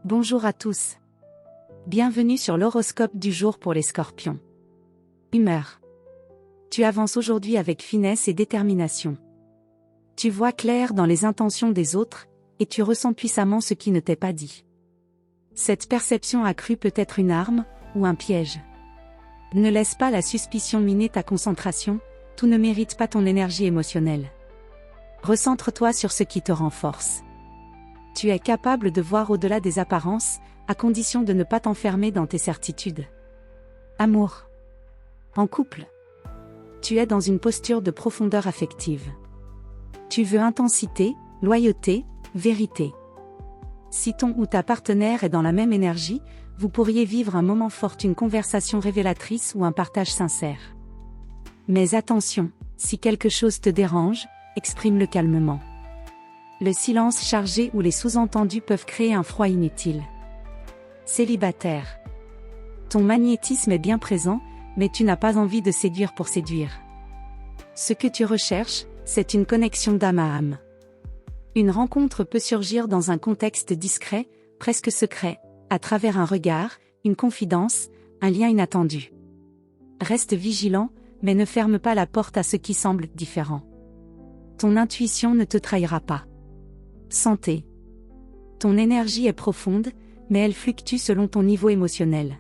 Bonjour à tous. Bienvenue sur l'horoscope du jour pour les Scorpions. Humeur. Tu avances aujourd'hui avec finesse et détermination. Tu vois clair dans les intentions des autres, et tu ressens puissamment ce qui ne t'est pas dit. Cette perception accrue peut être une arme, ou un piège. Ne laisse pas la suspicion miner ta concentration, tout ne mérite pas ton énergie émotionnelle. Recentre-toi sur ce qui te renforce. Tu es capable de voir au-delà des apparences, à condition de ne pas t'enfermer dans tes certitudes. Amour. En couple. Tu es dans une posture de profondeur affective. Tu veux intensité, loyauté, vérité. Si ton ou ta partenaire est dans la même énergie, vous pourriez vivre un moment fort, une conversation révélatrice ou un partage sincère. Mais attention, si quelque chose te dérange, exprime-le calmement. Le silence chargé ou les sous-entendus peuvent créer un froid inutile. Célibataire. Ton magnétisme est bien présent, mais tu n'as pas envie de séduire pour séduire. Ce que tu recherches, c'est une connexion d'âme à âme. Une rencontre peut surgir dans un contexte discret, presque secret, à travers un regard, une confidence, un lien inattendu. Reste vigilant, mais ne ferme pas la porte à ce qui semble différent. Ton intuition ne te trahira pas. Santé. Ton énergie est profonde, mais elle fluctue selon ton niveau émotionnel.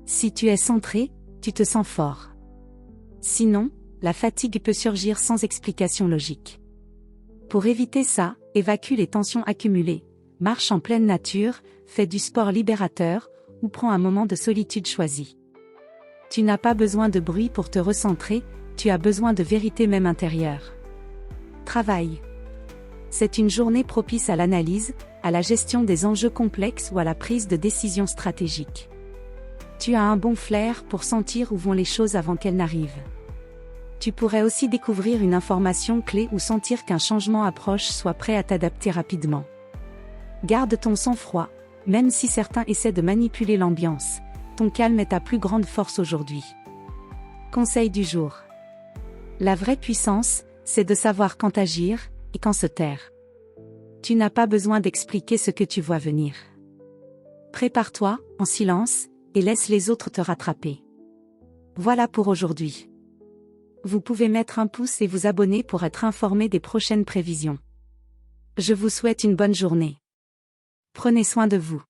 Si tu es centré, tu te sens fort. Sinon, la fatigue peut surgir sans explication logique. Pour éviter ça, évacue les tensions accumulées, marche en pleine nature, fais du sport libérateur, ou prends un moment de solitude choisi. Tu n'as pas besoin de bruit pour te recentrer, tu as besoin de vérité même intérieure. Travail. C'est une journée propice à l'analyse, à la gestion des enjeux complexes ou à la prise de décisions stratégiques. Tu as un bon flair pour sentir où vont les choses avant qu'elles n'arrivent. Tu pourrais aussi découvrir une information clé ou sentir qu'un changement approche, sois prêt à t'adapter rapidement. Garde ton sang-froid, même si certains essaient de manipuler l'ambiance, ton calme est ta plus grande force aujourd'hui. Conseil du jour. La vraie puissance, c'est de savoir quand agir, et quand se taire. Tu n'as pas besoin d'expliquer ce que tu vois venir. Prépare-toi, en silence, et laisse les autres te rattraper. Voilà pour aujourd'hui. Vous pouvez mettre un pouce et vous abonner pour être informé des prochaines prévisions. Je vous souhaite une bonne journée. Prenez soin de vous.